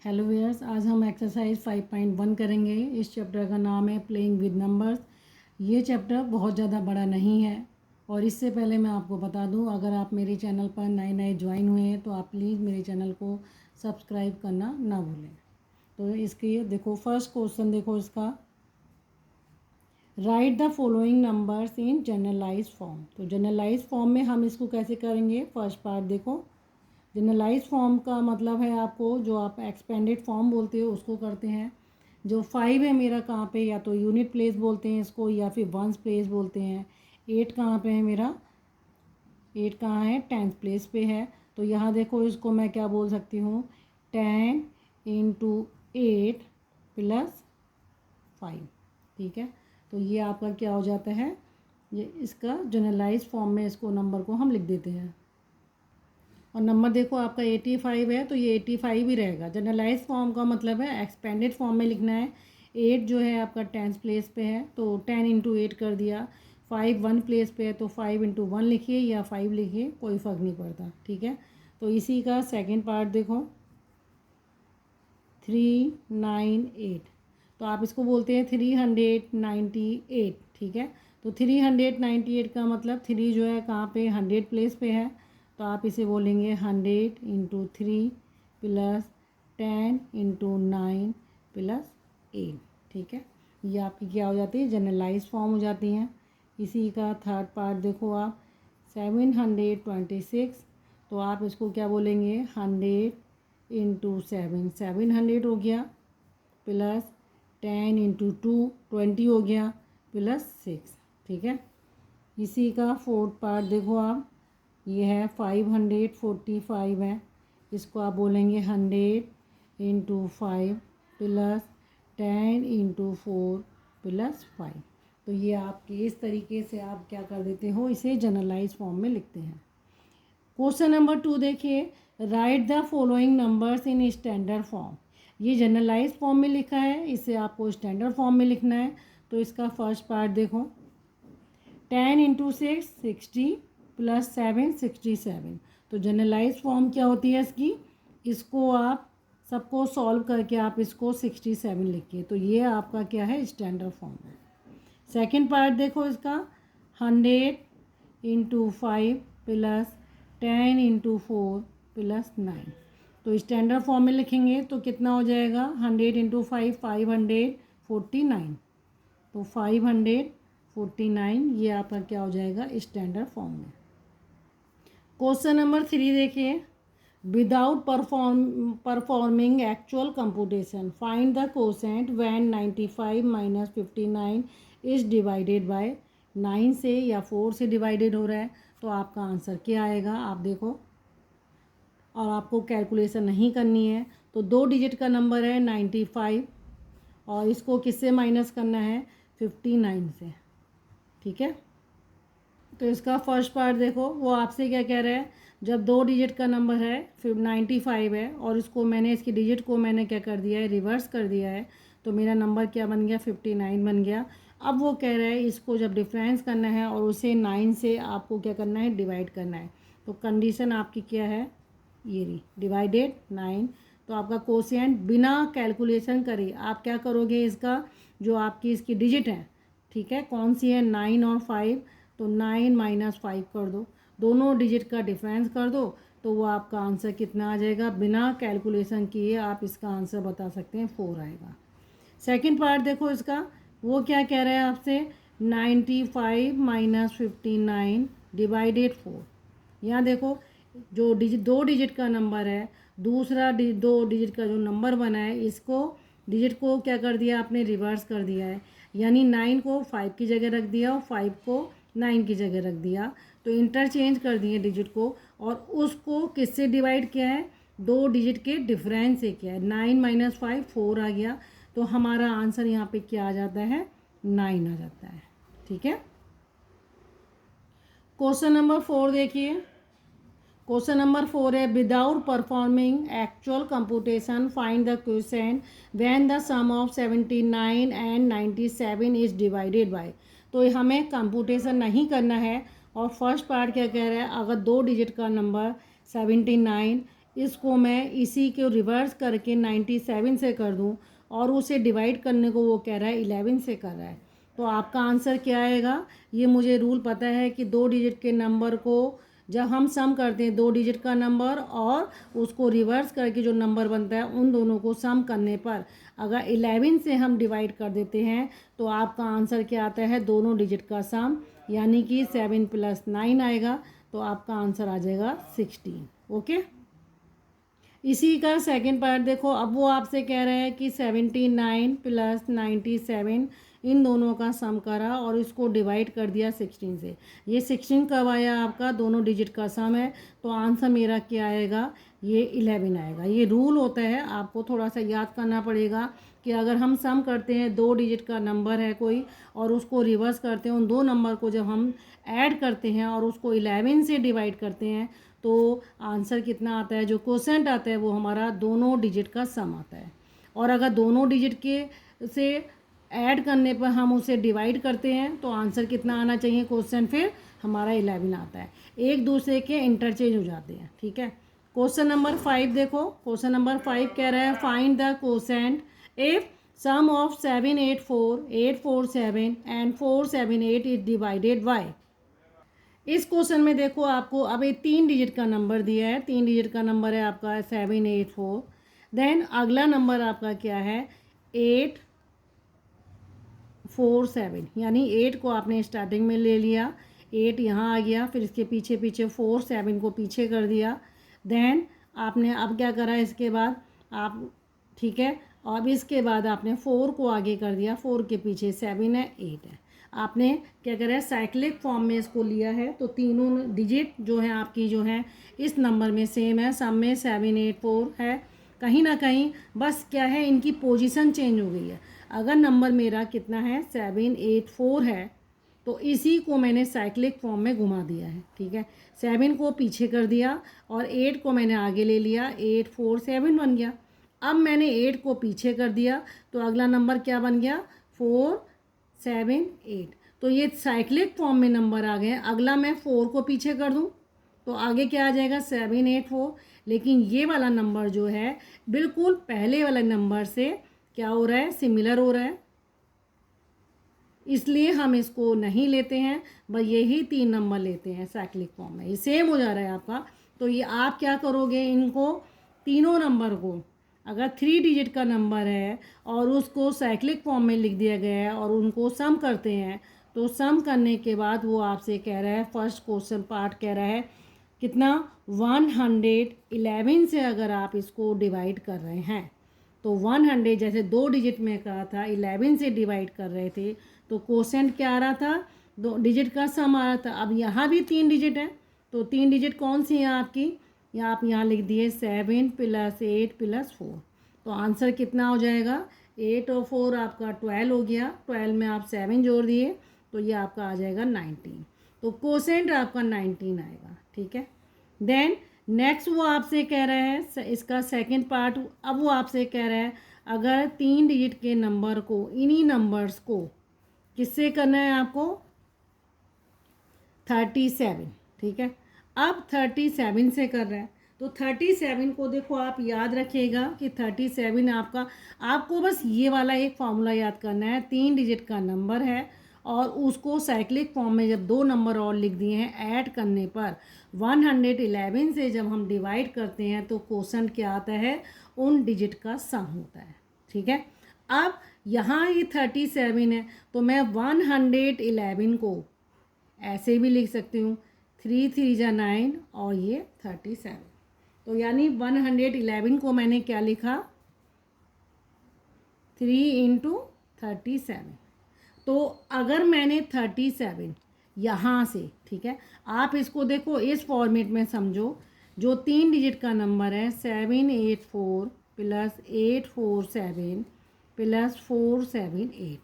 Hello viewers, आज हम exercise 5.1 करेंगे। इस चैप्टर का नाम है प्लेइंग विद नंबर्स। ये चैप्टर बहुत ज़्यादा बड़ा नहीं है और इससे पहले मैं आपको बता दूं, अगर आप मेरे चैनल पर नए नए ज्वाइन हुए हैं तो आप प्लीज़ मेरे चैनल को सब्सक्राइब करना ना भूलें। तो इसके देखो फर्स्ट क्वेश्चन देखो इसका, write the following numbers in generalise form. तो जनरलाइज फॉर्म में हम इसको कैसे करेंगे, फर्स्ट पार्ट देखो। जनरलाइज फॉर्म का मतलब है आपको, जो आप एक्सपेंडेड फॉर्म बोलते हो उसको करते हैं। जो 5 है मेरा कहाँ पे, या तो यूनिट प्लेस बोलते हैं इसको या फिर वंस प्लेस बोलते हैं। 8 कहाँ पे है मेरा, 8 कहाँ है, 10th प्लेस पे है। तो यहाँ देखो इसको मैं क्या बोल सकती हूँ, 10 × 8 + 5। ठीक है, तो ये आपका क्या हो जाता है, ये इसका जनरलाइज फॉर्म में इसको नंबर को हम लिख देते हैं। और नंबर देखो आपका 85 है तो ये 85 ही रहेगा। जनरलाइज फॉर्म का मतलब है एक्सपेंडेड फॉर्म में लिखना है। 8 जो है आपका 10th प्लेस पे है तो 10 × 8 कर दिया। 5 1 प्लेस पे है तो 5 × 1 लिखिए या 5 लिखिए, कोई फ़र्क नहीं पड़ता। ठीक है, तो इसी का सेकंड पार्ट देखो, 398। तो आप इसको बोलते हैं 398। ठीक है, तो 398 का मतलब 3 जो है कहाँ पे, 100 प्लेस पे है तो आप इसे बोलेंगे 100 × 3 + 10 × 9 + 8। ठीक है, ये आपकी क्या हो जाती है, जनरलाइज फॉर्म हो जाती हैं। इसी का थर्ड पार्ट देखो आप, 726। तो आप इसको क्या बोलेंगे, 100 × 7 700 हो गया, + 10 × 2 20 हो गया, + 6। ठीक है, इसी का फोर्थ पार्ट देखो आप, ये है 545 है। इसको आप बोलेंगे 100 × 5 + 10 × 4 + 5। तो ये आपके इस तरीके से आप क्या कर देते हो, इसे जनरलाइज फॉर्म में लिखते हैं। क्वेश्चन नंबर 2 देखिए, right the following numbers in standard form. ये जनरलाइज फॉर्म में लिखा है, इसे आपको स्टैंडर्ड फॉर्म में लिखना है। तो इसका फर्स्ट पार्ट देखो, 10 × 6 60 + 7 67। तो जनरलाइज फॉर्म क्या होती है इसकी, इसको आप सबको सॉल्व करके आप इसको 67 लिखिए। तो ये आपका क्या है, स्टैंडर्ड फॉर्म है। सेकंड पार्ट देखो इसका, 100 × 5 + 10 × 4 + 9। तो स्टैंडर्ड फॉर्म में लिखेंगे तो कितना हो जाएगा, 100 × 5 549। तो 549 ये आपका क्या हो जाएगा, स्टैंडर्ड फॉर्म में। क्वेश्चन नंबर 3 देखिए, without performing actual computation find the quotient when 95 - 59 is divided bye 9 से या 4 से डिवाइडेड हो रहा है। तो आपका आंसर क्या आएगा, आप देखो। और आपको कैलकुलेशन नहीं करनी है, तो 2 डिजिट का नंबर है 95 और इसको किससे माइनस करना है, 59 से। ठीक है, तो इसका फर्स्ट पार्ट देखो, वो आपसे क्या कह रहा है, जब 2 डिजिट का नंबर है फिर 95 है और इसको मैंने, इसकी डिजिट को मैंने क्या कर दिया है, रिवर्स कर दिया है। तो मेरा नंबर क्या बन गया, 59 बन गया। अब वो कह रहा है इसको जब डिफरेंस करना है और उसे 9 से आपको क्या करना है, डिवाइड करना है। तो कंडीशन आपकी क्या है, ये रही, डिवाइडेड 9। तो आपका कोशिएंट बिना कैलकुलेशन करे आप क्या करोगे, इसका जो आपकी इसकी डिजिट है, ठीक है, कौन सी है, 9 और 5। तो 9 - 5 कर दो, दोनों डिजिट का डिफरेंस कर दो, तो वो आपका आंसर कितना आ जाएगा, बिना कैलकुलेशन किए आप इसका आंसर बता सकते हैं, 4 आएगा। सेकंड पार्ट देखो इसका, वो क्या कह रहा है आपसे, 95 - 59 डिवाइडेड 4। यहाँ देखो, जो डिजिट 2 डिजिट का नंबर है, दूसरा 2 डिजिट का जो नंबर बना है, इसको डिजिट को क्या कर दिया आपने, रिवर्स कर दिया है। यानी 9 को 5 की जगह रख दिया और 5 को 9 की जगह रख दिया। तो इंटरचेंज कर दिए डिजिट को और उसको किससे डिवाइड किया है, 2 डिजिट के डिफरेंस से किया है। 9 - 5 4 आ गया। तो हमारा आंसर यहाँ पे क्या आ जाता है, 9 आ जाता है। ठीक है, क्वेश्चन नंबर 4 देखिए। क्वेश्चन नंबर 4 है, without performing actual computation find the question when the sum of 79 and 97 is divided by. तो हमें कंप्यूटेशन नहीं करना है। और फर्स्ट पार्ट क्या कह रहा है, अगर 2 डिजिट का नंबर 79 इसको मैं इसी को रिवर्स करके 97 से कर दूं और उसे डिवाइड करने को वो कह रहा है 11 से कर रहा है, तो आपका आंसर क्या आएगा? ये मुझे रूल पता है कि 2 डिजिट के नंबर को जब हम सम करते हैं 2 डिजिट का नंबर और उसको रिवर्स करके जो नंबर बनता है उन दोनों को सम करने पर अगर 11 से हम डिवाइड कर देते हैं तो आपका आंसर क्या आता है? दोनों डिजिट का सम, यानी कि 7 + 9 आएगा, तो आपका आंसर आ जाएगा 16। ओके, इसी का सेकंड पार्ट देखो। अब वो आपसे कह रहे हैं कि 79 + 97 इन दोनों का सम करा और इसको डिवाइड कर दिया 16 से। ये 16 कब आया आपका? दोनों डिजिट का सम है, तो आंसर मेरा क्या आएगा? ये 11 आएगा। ये रूल होता है, आपको थोड़ा सा याद करना पड़ेगा कि अगर हम सम करते हैं 2 डिजिट का नंबर है कोई और उसको रिवर्स करते हैं, उन दो नंबर को जब हम ऐड करते हैं और उसको 11 से डिवाइड करते हैं तो आंसर कितना आता है? जो क्वोशेंट आता है वो हमारा दोनों डिजिट का सम आता है। और अगर दोनों डिजिट के से ऐड करने पर हम उसे डिवाइड करते हैं तो आंसर कितना आना चाहिए? क्वोशेंट फिर हमारा 11 आता है। एक दूसरे के इंटरचेंज हो जाते हैं, ठीक है। क्वेश्चन नंबर 5 देखो। क्वेश्चन नंबर 5 कह रहा है find the quotient if sum of 784, 847 and 478 is divided by. इस क्वेश्चन में देखो आपको अब एक 3 डिजिट का नंबर दिया है। 3 डिजिट का नंबर है आपका 784। देन अगला नंबर आपका क्या है? 847, यानी 8 को आपने स्टार्टिंग में ले लिया, 8 यहाँ आ गया, फिर इसके पीछे पीछे 4 7 को पीछे कर दिया। देन आपने अब क्या करा इसके बाद आप, ठीक है, अब इसके बाद आपने 4 को आगे कर दिया, 4 के पीछे 7 है, 8 है। आपने क्या करा है? साइक्लिक फॉर्म में इसको लिया है, तो तीनों डिजिट जो है आपकी जो है इस नंबर में सेम है, सब में 784 है। कहीं ना कहीं बस क्या है, इनकी पोजीशन चेंज हो गई है। अगर नंबर मेरा कितना है? 784 है, तो इसी को मैंने साइक्लिक फॉर्म में घुमा दिया है, ठीक है। 7 को पीछे कर दिया और 8 को मैंने आगे ले लिया, 847 बन गया। अब मैंने 8 को पीछे कर दिया तो अगला नंबर क्या बन गया? 478। तो ये साइक्लिक फॉर्म में नंबर आ गए। अगला मैं 4 को पीछे कर दूं तो आगे क्या आ जाएगा? 784। लेकिन ये वाला नंबर जो है बिल्कुल पहले वाले नंबर से क्या हो रहा है? सिमिलर हो रहा है, इसलिए हम इसको नहीं लेते हैं, बस यही 3 नंबर लेते हैं साइक्लिक फॉर्म में। ये सेम हो जा रहा है आपका। तो ये आप क्या करोगे? इनको तीनों नंबर को, अगर 3 डिजिट का नंबर है और उसको साइक्लिक फॉर्म में लिख दिया गया है और उनको सम करते हैं, तो सम करने के बाद वो आपसे कह रहा है, फर्स्ट क्वेश्चन पार्ट कह रहा है कितना? 111 से अगर आप इसको डिवाइड कर रहे हैं तो 100, जैसे 2 डिजिट में कहा था 11 से डिवाइड कर रहे थे तो क्वोशेंट क्या आ रहा था? 2 डिजिट का सम आ रहा था। अब यहाँ भी 3 डिजिट है, तो 3 डिजिट कौन सी है आपकी? या आप यहाँ लिख दिए 7 + 8 + 4। तो आंसर कितना हो जाएगा? 8 और 4 आपका 12 हो गया। 12 में आप 7 जोड़ दिए तो ये आपका आ जाएगा 19। तो क्वोशेंट आपका 19 आएगा, ठीक है। देन नेक्स्ट वो आपसे कह रहा है इसका सेकंड पार्ट। अब वो आपसे कह रहा है अगर 3 डिजिट के नंबर को, इन्हीं नंबर्स को किससे करना है आपको? 37, ठीक है। अब 37 से कर रहा है तो 37 को देखो आप याद रखिएगा कि 37 आपका, आपको बस ये वाला एक फॉर्मूला याद करना है। 3 डिजिट का नंबर है और उसको साइक्लिक फॉर्म में जब 2 नंबर और लिख दिए हैं, ऐड करने पर 111 से जब हम डिवाइड करते हैं तो क्वोशेंट क्या आता है? उन डिजिट का सम होता है, ठीक है। अब यहाँ ये 37 है तो मैं 111 को ऐसे भी लिख सकती हूँ, 3 3 जा 9 और ये 37। तो यानी 111 को मैंने क्या लिखा? 3 × 37। तो अगर मैंने 37 यहाँ से, ठीक है, आप इसको देखो इस फॉर्मेट में समझो। जो 3 डिजिट का नंबर है 784 + 847 + 478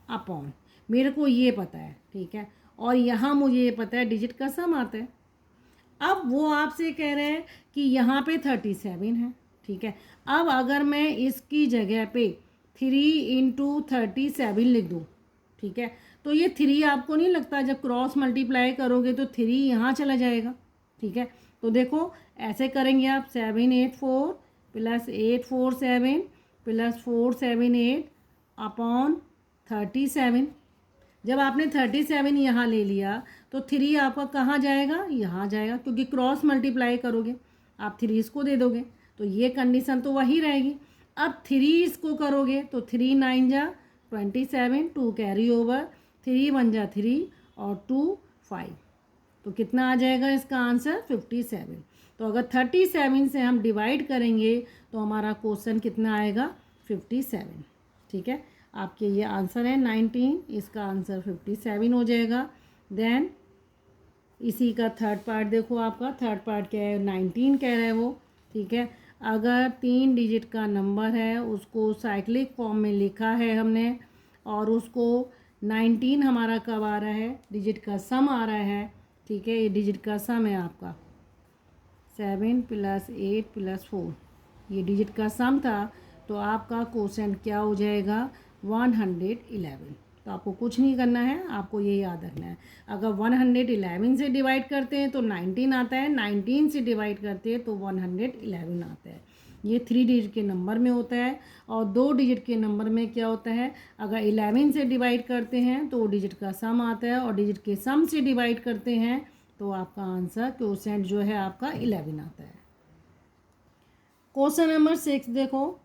अपॉन, मेरे को ये पता है, ठीक है, और यहाँ मुझे ये पता है डिजिट का सम आता है। अब वो आपसे कह रहे हैं कि यहाँ पे 37 है, ठीक है। अब अगर मैं इसकी जगह पे 3 × 37 लिख दूँ, ठीक है, तो ये 3 आपको नहीं लगता जब क्रॉस मल्टीप्लाई करोगे तो 3 यहाँ चला जाएगा, ठीक है। तो देखो ऐसे करेंगे आप 784 प्लस 847 प्लस 478 अपॉन 37। जब आपने 37 यहाँ ले लिया तो 3 आपका कहाँ जाएगा, यहाँ जाएगा, क्योंकि क्रॉस मल्टीप्लाई करोगे आप 3 इसको दे दोगे तो ये कंडीशन तो वही रहेगी। अब 3 इसको करोगे तो 3 9 जा 27, 2 कैरी ओवर, 3 1 जा 3 और 2 5, तो कितना आ जाएगा इसका आंसर 57। तो अगर 37 से हम डिवाइड करेंगे तो हमारा क्वेश्चन कितना आएगा 57। ठीक है, आपके ये आंसर है 19, इसका आंसर 57 हो जाएगा। देन इसी का थर्ड पार्ट देखो, आपका थर्ड पार्ट क्या है 19 कह रहा है वो। ठीक है, अगर 3 डिजिट का नंबर है उसको साइक्लिक फॉर्म में लिखा है हमने और उसको 19 हमारा कब आ रहा है, डिजिट का सम आ रहा है। ठीक है, ये डिजिट का सम है आपका 7 + 8 + 4, ये डिजिट का सम था। तो आपका क्वेश्चन क्या हो जाएगा 111। तो आपको कुछ नहीं करना है, आपको ये याद रखना है। अगर 111 से डिवाइड करते हैं तो 19 आता है, 19 से डिवाइड करते हैं तो 111 आता है। ये 3 डिजिट के नंबर में होता है। और 2 डिजिट के नंबर में क्या होता है, अगर 11 से डिवाइड करते हैं तो डिजिट का सम आता है और डिजिट के सम से डिवाइड करते हैं तो आपका आंसर क्वोशेंट जो है आपका 11 आता है। क्वेश्चन नंबर 6 देखो,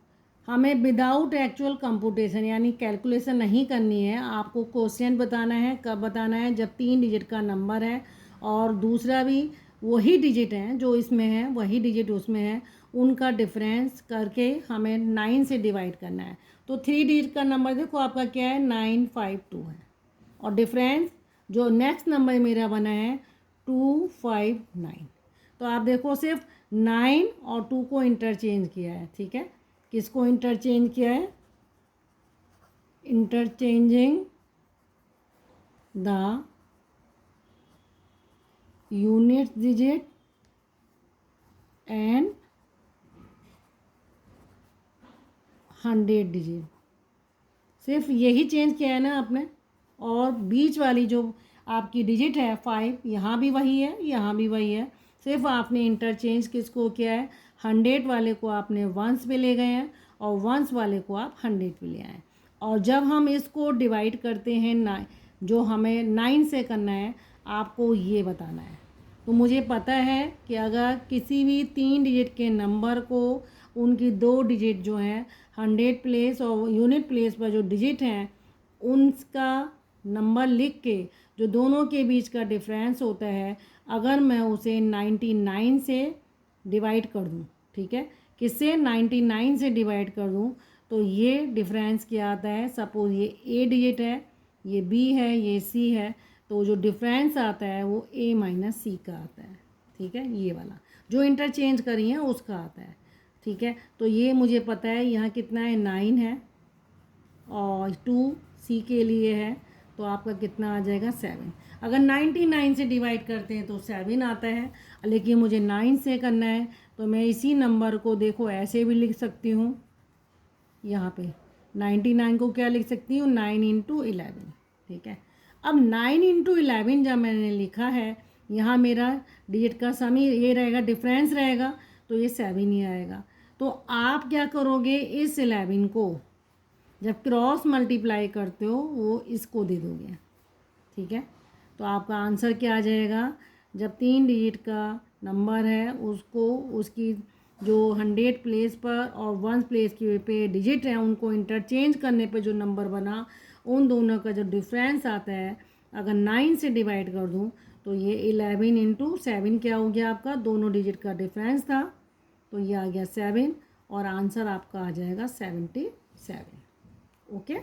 हमें विदाउट एक्चुअल कंप्यूटेशन यानी कैलकुलेशन नहीं करनी है, आपको क्वेश्चन बताना है। कब बताना है, जब 3 डिजिट का नंबर है और दूसरा भी वही डिजिट है जो इसमें है, वही डिजिट उसमें है, उनका डिफरेंस करके हमें 9 से डिवाइड करना है। तो 3 डिजिट का नंबर देखो आपका क्या है 952 है और डिफरेंस जो नेक्स्ट नंबर मेरा बना है 259। तो आप देखो सिर्फ 9 और 2 को इंटरचेंज किया है। ठीक है, किसको इंटरचेंज किया है, interchanging the unit digit and 100 digit, सिर्फ यही चेंज किया है ना आपने। और बीच वाली जो आपकी डिजिट है 5, यहाँ भी वही है, यहाँ भी वही है, सिर्फ आपने इंटरचेंज किसको किया है, 100 वाले को आपने वंस पे ले गए हैं और वंस वाले को आप 100 पे ले आए। और जब हम इसको डिवाइड करते हैं जो हमें 9 से करना है, आपको ये बताना है। तो मुझे पता है कि अगर किसी भी 3 डिजिट के नंबर को उनकी 2 डिजिट जो हैं 100 प्लेस और यूनिट प्लेस पर जो डिजिट हैं उनका नंबर लिख के जो दोनों के बीच का डिफरेंस होता है, अगर मैं उसे 99 से डिवाइड कर दूं, ठीक है, किससे 99 से डिवाइड कर दूं, तो ये डिफरेंस क्या आता है, सपोज़ ये ए डिजिट है, ये बी है, ये सी है, तो जो डिफरेंस आता है वो ए माइनस सी का आता है। ठीक है, ये वाला जो इंटरचेंज करी है उसका आता है। ठीक है, तो ये मुझे पता है यहाँ कितना है 9 है और 2 सी के लिए है, तो आपका कितना आ जाएगा 7। अगर 99 से डिवाइड करते हैं तो 7 आता है, लेकिन मुझे 9 से करना है तो मैं इसी नंबर को देखो ऐसे भी लिख सकती हूँ। यहाँ पे 99 को क्या लिख सकती हूँ 9 × 11। ठीक है, अब 9 × 11 जब मैंने लिखा है, यहाँ मेरा डिजिट का सम ही ये रहेगा, डिफरेंस रहेगा, तो ये 7 ही आएगा। तो आप क्या करोगे, इस 11 को जब क्रॉस मल्टीप्लाई करते हो वो इसको दे दोगे। ठीक है, तो आपका आंसर क्या आ जाएगा, जब 3 डिजिट का नंबर है उसको उसकी जो 100 प्लेस पर और 1 प्लेस के पे डिजिट है उनको इंटरचेंज करने पे जो नंबर बना, उन दोनों का जो डिफरेंस आता है, अगर 9 से डिवाइड कर दूं तो ये 11 × 7 क्या हो गया आपका, दोनों डिजिट का डिफरेंस था, तो ये आ गया 7 और आंसर आपका आ जाएगा 77। ओके।